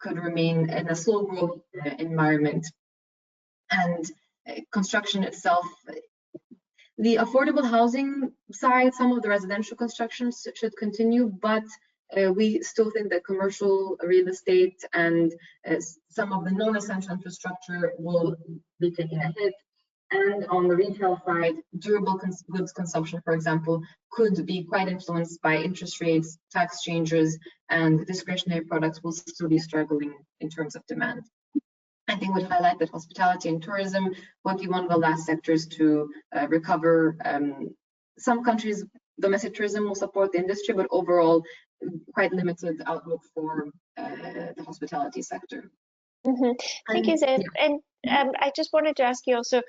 could remain in a slow growth environment. And construction itself, the affordable housing side, some of the residential constructions should continue, but we still think that commercial real estate and some of the non-essential infrastructure will be taking a hit. And on the retail side, durable goods consumption, for example, could be quite influenced by interest rates, tax changes, and discretionary products will still be struggling in terms of demand. I think we'd highlight that hospitality and tourism will be one of the last sectors to recover. Some countries, domestic tourism will support the industry, but overall, quite limited outlook for the hospitality sector. Thank you, Zaid. And I just wanted to ask you also,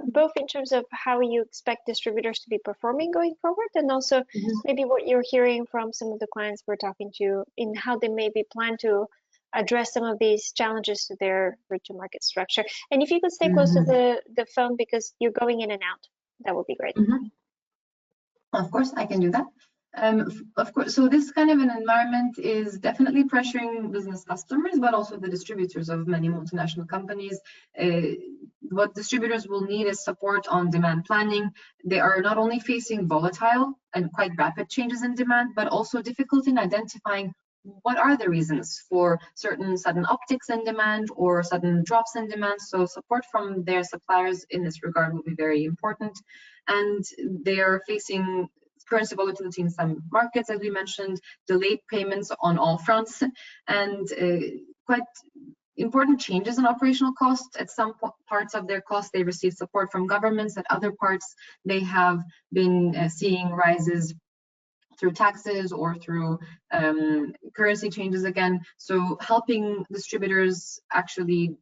both in terms of how you expect distributors to be performing going forward, and also maybe what you're hearing from some of the clients we're talking to in how they maybe plan to address some of these challenges to their route to market structure. And if you could stay close to the phone because you're going in and out, that would be great. Of course, I can do that. Of course, so this kind of an environment is definitely pressuring business customers, but also the distributors of many multinational companies. What distributors will need is support on demand planning. They are not only facing volatile and quite rapid changes in demand, but also difficulty in identifying what are the reasons for certain sudden upticks in demand or sudden drops in demand. So support from their suppliers in this regard will be very important. And they are facing currency volatility in some markets, as we mentioned, delayed payments on all fronts, and quite important changes in operational costs. At some parts of their costs, they receive support from governments. At other parts, they have been seeing rises through taxes or through currency changes again. So helping distributors actually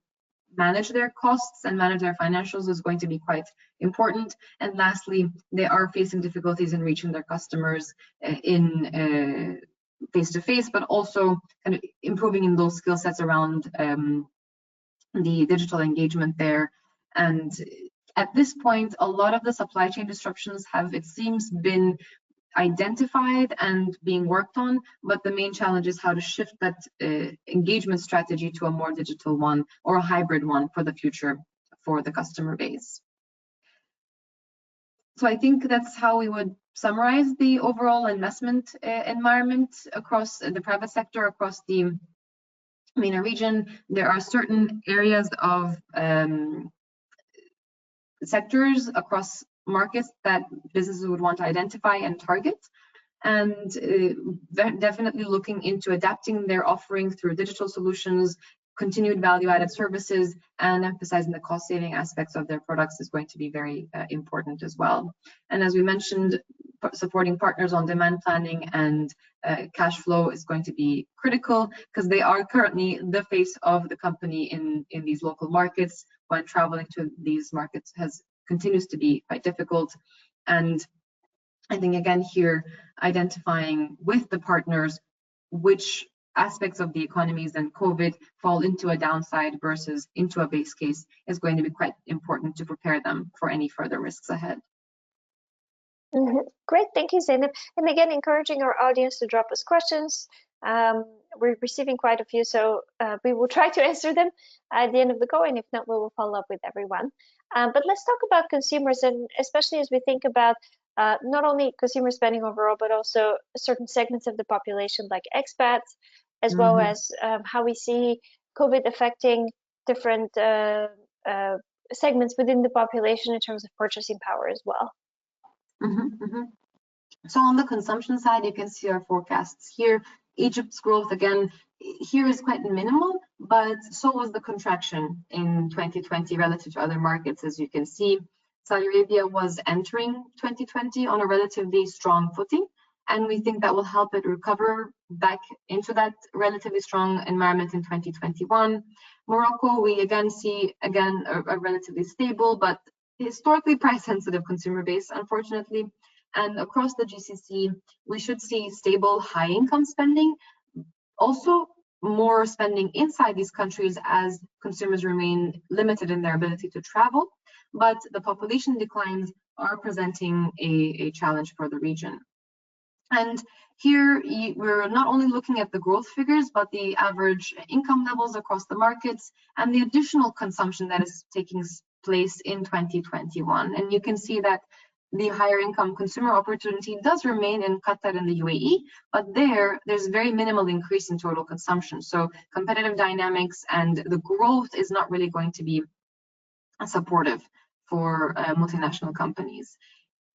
manage their costs and manage their financials is going to be quite important. And lastly, they are facing difficulties in reaching their customers in face-to-face, but also kind of improving in those skill sets around the digital engagement there. And at this point, a lot of the supply chain disruptions have, it seems, been identified and being worked on, but the main challenge is how to shift that engagement strategy to a more digital one or a hybrid one for the future for the customer base. So I think that's how we would summarize the overall investment environment across the private sector, across the MENA region. There are certain areas of sectors across markets that businesses would want to identify and target, and definitely looking into adapting their offering through digital solutions, continued value-added services and emphasizing the cost-saving aspects of their products is going to be very important as well. And as we mentioned, supporting partners on demand planning and cash flow is going to be critical, because they are currently the face of the company in these local markets. When traveling to these markets continues to be quite difficult. And I think again here, identifying with the partners which aspects of the economies and COVID fall into a downside versus into a base case is going to be quite important to prepare them for any further risks ahead. Great, thank you, Zainab. And again, encouraging our audience to drop us questions. We're receiving quite a few, so we will try to answer them at the end of the call, and if not, we will follow up with everyone. But let's talk about consumers, and especially as we think about not only consumer spending overall, but also certain segments of the population like expats, as well as how we see COVID affecting different segments within the population in terms of purchasing power as well. So on the consumption side, you can see our forecasts here. Egypt's growth, again, here is quite minimal, but so was the contraction in 2020 relative to other markets. As you can see, Saudi Arabia was entering 2020 on a relatively strong footing, and we think that will help it recover back into that relatively strong environment in 2021. Morocco, we again see a relatively stable but historically price-sensitive consumer base, unfortunately. And across the GCC, we should see stable high-income spending, also more spending inside these countries as consumers remain limited in their ability to travel. But the population declines are presenting a challenge for the region. And here we're not only looking at the growth figures, but the average income levels across the markets and the additional consumption that is taking place in 2021. And you can see that the higher income consumer opportunity does remain in Qatar and the UAE, but there's very minimal increase in total consumption. So competitive dynamics and the growth is not really going to be supportive for multinational companies.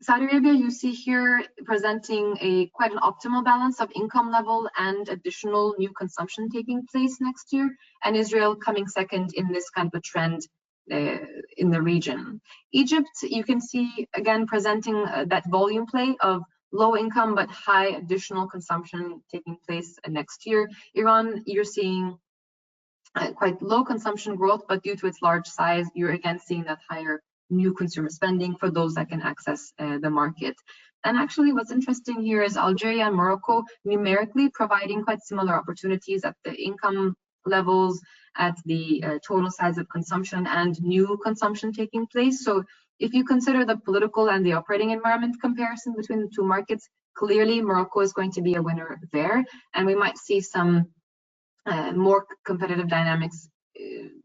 Saudi Arabia, you see here presenting quite an optimal balance of income level and additional new consumption taking place next year, and Israel coming second in this kind of a trend in the region. Egypt, you can see again presenting that volume play of low income but high additional consumption taking place next year. Iran, you're seeing quite low consumption growth, but due to its large size, you're again seeing that higher new consumer spending for those that can access the market. And actually what's interesting here is Algeria and Morocco numerically providing quite similar opportunities at the income levels, at the total size of consumption and new consumption taking place. So if you consider the political and the operating environment comparison between the two markets, clearly Morocco is going to be a winner there, and we might see some more competitive dynamics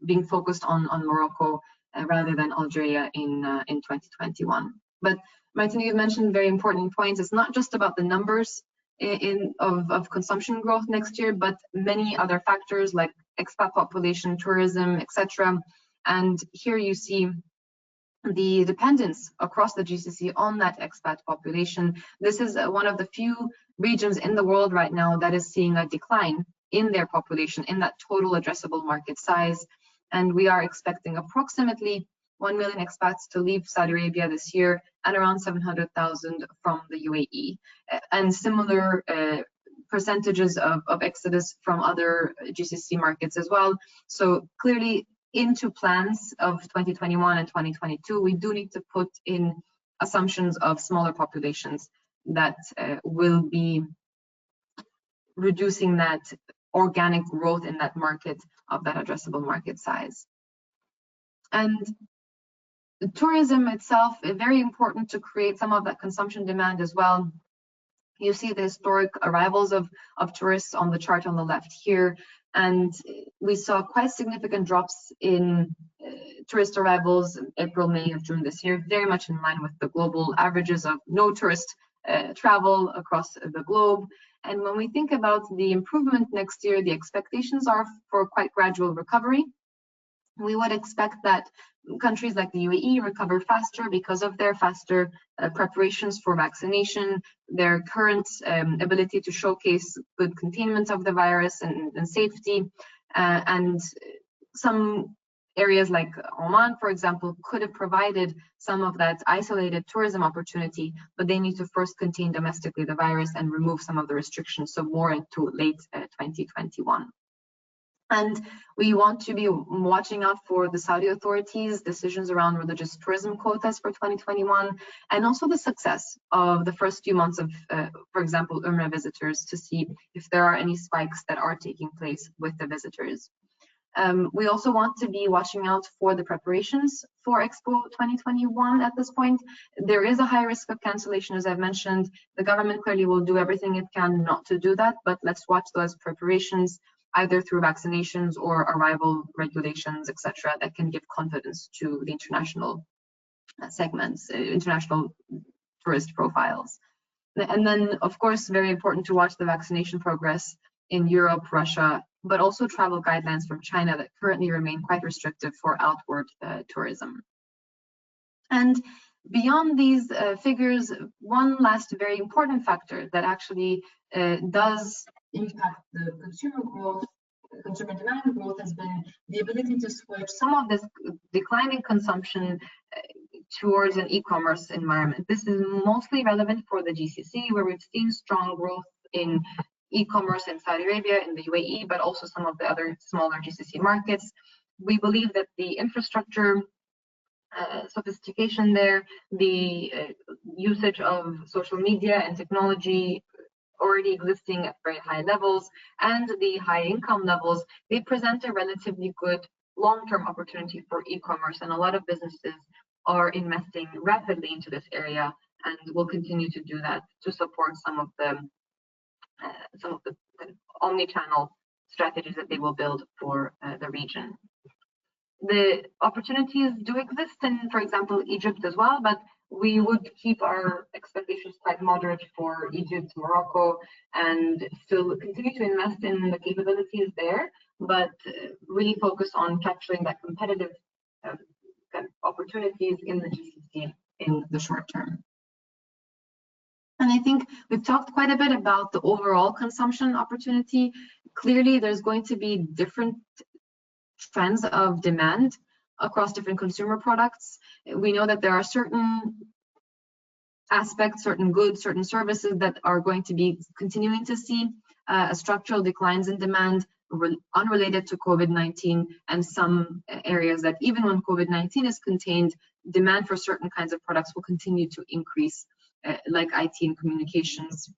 being focused on Morocco rather than Algeria in 2021. But Martina, you've mentioned very important points. It's not just about the numbers of consumption growth next year, but many other factors like expat population, tourism, etc. And here you see the dependence across the GCC on that expat population. This is one of the few regions in the world right now that is seeing a decline in their population, in that total addressable market size. And we are expecting approximately 1 million expats to leave Saudi Arabia this year and around 700,000 from the UAE. And similar percentages of exodus from other GCC markets as well. So clearly into plans of 2021 and 2022, we do need to put in assumptions of smaller populations that will be reducing that organic growth in that market of that addressable market size. And the tourism itself is very important to create some of that consumption demand as well. You see the historic arrivals of tourists on the chart on the left here, and we saw quite significant drops in tourist arrivals in April, May, of June this year, very much in line with the global averages of no tourist travel across the globe. And when we think about the improvement next year, the expectations are for quite gradual recovery. We would expect that countries like the UAE recover faster because of their faster preparations for vaccination, their current ability to showcase good containment of the virus and safety. and some areas like Oman, for example, could have provided some of that isolated tourism opportunity, but they need to first contain domestically the virus and remove some of the restrictions, so more into late 2021. And we want to be watching out for the Saudi authorities' decisions around religious tourism quotas for 2021, and also the success of the first few months of, for example, Umrah visitors, to see if there are any spikes that are taking place with the visitors. We also want to be watching out for the preparations for Expo 2021 at this point. There is a high risk of cancellation, as I've mentioned. The government clearly will do everything it can not to do that, but let's watch those preparations either through vaccinations or arrival regulations, etc., that can give confidence to the international segments, international tourist profiles. And then, of course, very important to watch the vaccination progress in Europe, Russia, but also travel guidelines from China that currently remain quite restrictive for outward tourism. And beyond these figures, one last very important factor that actually does impact the consumer growth, consumer demand growth, has been the ability to switch some of this declining consumption towards an e-commerce environment. This is mostly relevant for the GCC, where we've seen strong growth in e-commerce in Saudi Arabia, in the UAE, but also some of the other smaller GCC markets. We believe that the infrastructure sophistication there, the usage of social media and technology already existing at very high levels, and the high income levels, they present a relatively good long-term opportunity for e-commerce, and a lot of businesses are investing rapidly into this area and will continue to do that to support some of the omni-channel strategies that they will build for the region. The opportunities do exist in, for example, Egypt as well, but we would keep our expectations quite moderate for Egypt, Morocco, and still continue to invest in the capabilities there, but really focus on capturing that competitive opportunities in the GCC in the short term. And I think we've talked quite a bit about the overall consumption opportunity. Clearly, there's going to be different trends of demand across different consumer products. We know that there are certain aspects, certain goods, certain services that are going to be continuing to see structural declines in demand unrelated to COVID-19, and some areas that even when COVID-19 is contained, demand for certain kinds of products will continue to increase, like IT and communications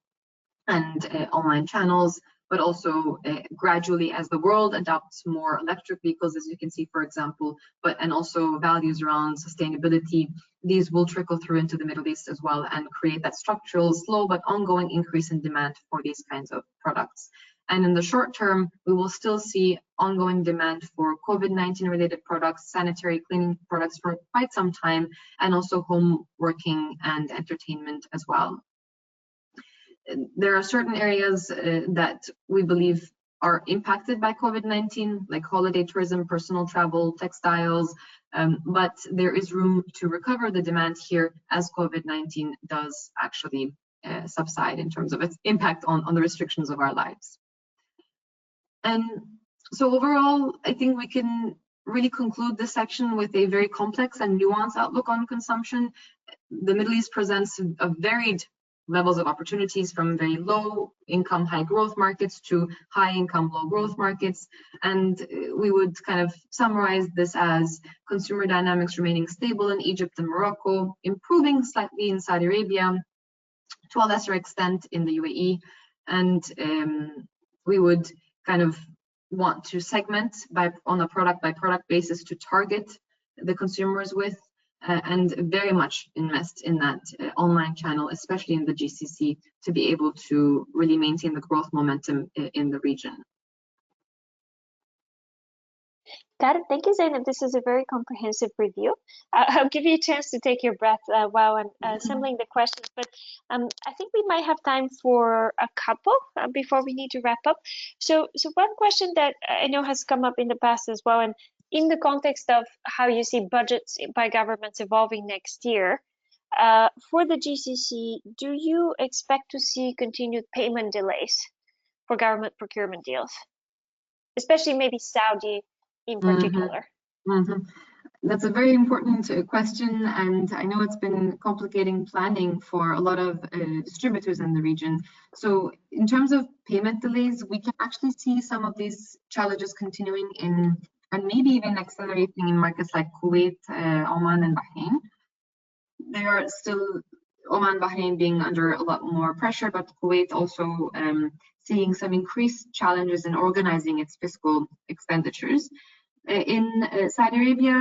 and online channels, but also gradually as the world adopts more electric vehicles, as you can see, for example, and also values around sustainability, these will trickle through into the Middle East as well and create that structural, slow but ongoing increase in demand for these kinds of products. And in the short term, we will still see ongoing demand for COVID-19 related products, sanitary cleaning products for quite some time, and also home working and entertainment as well. There are certain areas that we believe are impacted by COVID-19, like holiday tourism, personal travel, textiles, but there is room to recover the demand here as COVID-19 does actually subside in terms of its impact on the restrictions of our lives. And so overall, I think we can really conclude this section with a very complex and nuanced outlook on consumption. The Middle East presents a varied levels of opportunities, from very low income, high growth markets to high income, low growth markets. And we would kind of summarize this as consumer dynamics remaining stable in Egypt and Morocco, improving slightly in Saudi Arabia, to a lesser extent in the UAE. And we would kind of want to segment on a product by product basis to target the consumers with, and very much invest in that online channel, especially in the GCC, to be able to really maintain the growth momentum in the region. Got it. Thank you, Zainab. This is a very comprehensive review. I'll give you a chance to take your breath while I'm assembling the questions, but I think we might have time for a couple before we need to wrap up. So one question that I know has come up in the past as well, and in the context of how you see budgets by governments evolving next year, for the GCC, do you expect to see continued payment delays for government procurement deals, especially maybe Saudi in particular? That's a very important question, and I know it's been complicating planning for a lot of distributors in the region. So in terms of payment delays, we can actually see some of these challenges continuing in, and maybe even accelerating in markets like Kuwait, Oman, and Bahrain. They are still, Oman, Bahrain being under a lot more pressure, but Kuwait also seeing some increased challenges in organizing its fiscal expenditures. In Saudi Arabia,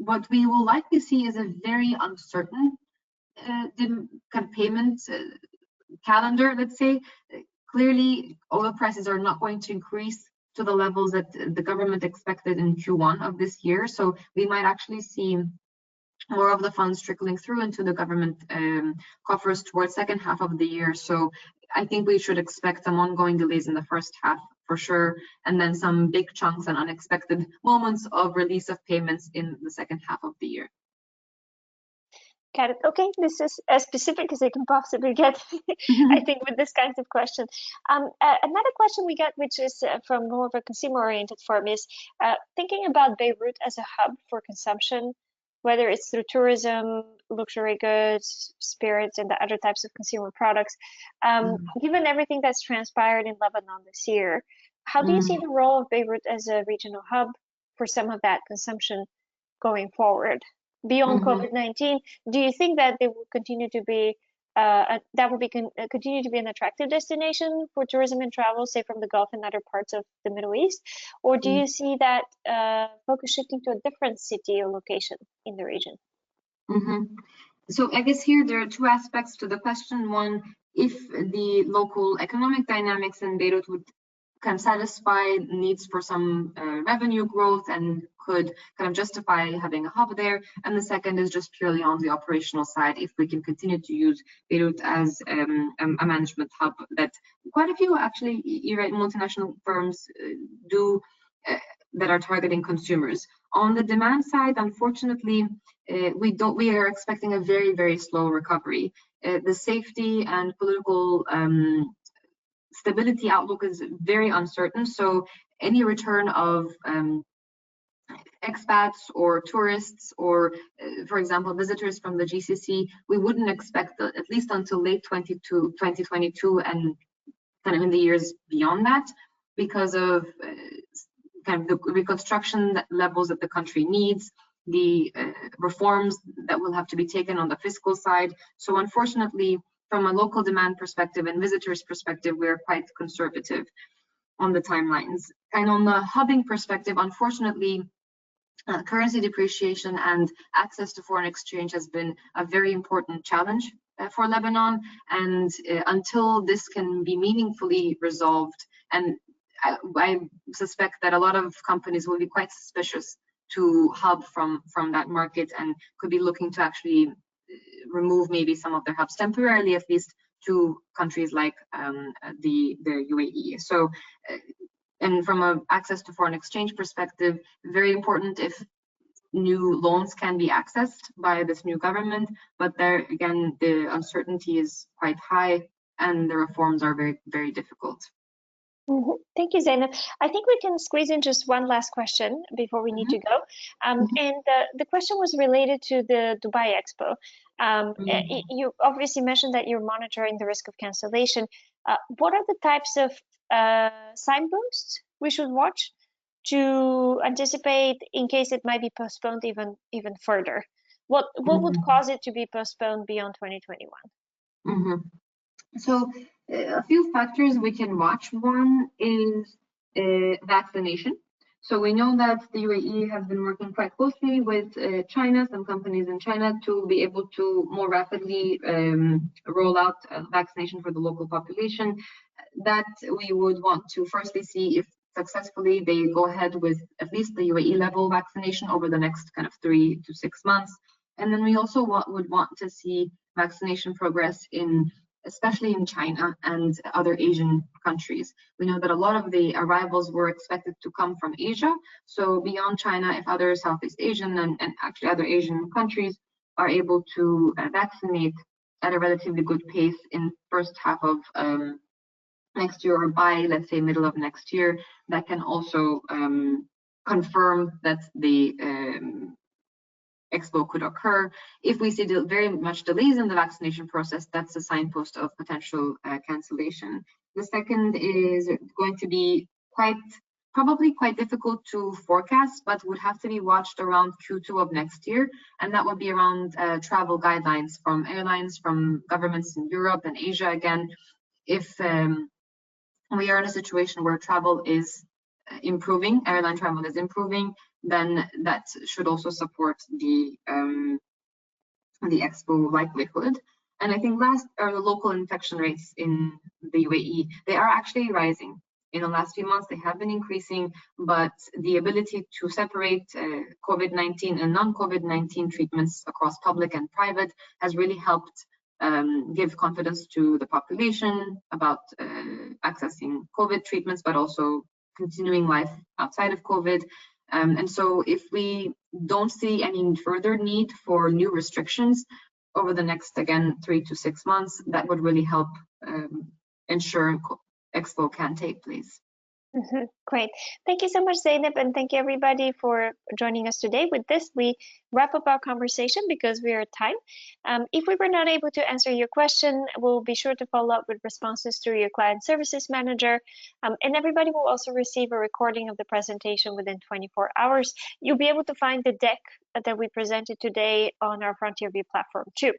what we will likely see is a very uncertain kind of payment calendar, let's say. Clearly, oil prices are not going to increase to the levels that the government expected in Q1 of this year. So we might actually see more of the funds trickling through into the government coffers towards second half of the year. So I think we should expect some ongoing delays in the first half for sure, and then some big chunks and unexpected moments of release of payments in the second half of the year. Got it. Okay, this is as specific as I can possibly get, I think, with this kind of question. Another question we got, which is from more of a consumer-oriented firm, is thinking about Beirut as a hub for consumption, whether it's through tourism, luxury goods, spirits, and the other types of consumer products. Given everything that's transpired in Lebanon this year, how do you see the role of Beirut as a regional hub for some of that consumption going forward? Beyond COVID-19, do you think that they will continue to be continue to be an attractive destination for tourism and travel, say from the Gulf and other parts of the Middle East? Or do you see that focus shifting to a different city or location in the region? So I guess here there are two aspects to the question. One, if the local economic dynamics in Beirut would kind of satisfy needs for some revenue growth and could kind of justify having a hub there. And the second is just purely on the operational side, if we can continue to use Beirut as a management hub that quite a few actually multinational firms do that are targeting consumers. On the demand side, unfortunately, we are expecting a very, very slow recovery. The safety and political stability outlook is very uncertain. So any return of expats or tourists or, for example, visitors from the GCC, we wouldn't expect at least until late 2022 and kind of in the years beyond that, because of kind of the reconstruction levels that the country needs, the reforms that will have to be taken on the fiscal side. So unfortunately, from a local demand perspective and visitors perspective, we're quite conservative on the timelines. And on the hubbing perspective, unfortunately, currency depreciation and access to foreign exchange has been a very important challenge for Lebanon. And until this can be meaningfully resolved, and I suspect that a lot of companies will be quite suspicious to hub from that market and could be looking to actually remove maybe some of their hubs temporarily, at least to countries like the UAE. So, and from an access to foreign exchange perspective, very important if new loans can be accessed by this new government, but there again, the uncertainty is quite high and the reforms are very, very difficult. Thank you, Zainab. I think we can squeeze in just one last question before we need to go. And the question was related to the Dubai Expo. You obviously mentioned that you're monitoring the risk of cancellation. What are the types of signposts we should watch to anticipate in case it might be postponed even further? What would cause it to be postponed beyond 2021? So a few factors we can watch. One is vaccination. So we know that the UAE has been working quite closely with China, some companies in China, to be able to more rapidly roll out vaccination for the local population. That we would want to firstly see if successfully they go ahead with at least the UAE level vaccination over the next kind of 3 to 6 months. And then we also would want to see vaccination progress especially in China and other Asian countries. We know that a lot of the arrivals were expected to come from Asia. So beyond China, if other Southeast Asian and actually other Asian countries are able to vaccinate at a relatively good pace in first half of next year, or by, let's say, middle of next year, that can also confirm that the expo could occur. If we see very much delays in the vaccination process, that's a signpost of potential cancellation. The second is going to be probably quite difficult to forecast, but would have to be watched around Q2 of next year, and that would be around travel guidelines from airlines, from governments in Europe and Asia. Again, if we are in a situation where travel is improving, airline travel is improving, then that should also support the expo likelihood. And I think last are the local infection rates in the UAE. They are actually rising. In the last few months, they have been increasing, but the ability to separate COVID-19 and non-COVID-19 treatments across public and private has really helped give confidence to the population about accessing COVID treatments, but also continuing life outside of COVID. And so if we don't see any further need for new restrictions over the next, again, 3 to 6 months, that would really help ensure Expo can take place. Great. Thank you so much, Zainab, and thank you everybody for joining us today. With this, we wrap up our conversation because we are at time. If we were not able to answer your question, we'll be sure to follow up with responses through your client services manager. And everybody will also receive a recording of the presentation within 24 hours. You'll be able to find the deck that we presented today on our Frontier View platform too.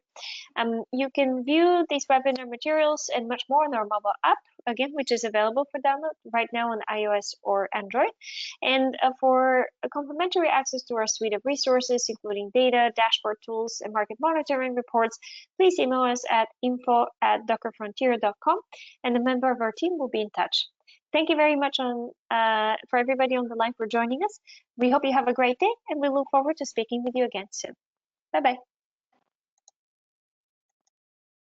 You can view these webinar materials and much more on our mobile app, again, which is available for download right now on iOS or Android. And for a complimentary access to our suite of resources, including data, dashboard tools, and market monitoring reports, please email us at info@dockerfrontier.com, and a member of our team will be in touch. Thank you very much for everybody on the line for joining us. We hope you have a great day, and we look forward to speaking with you again soon. Bye-bye.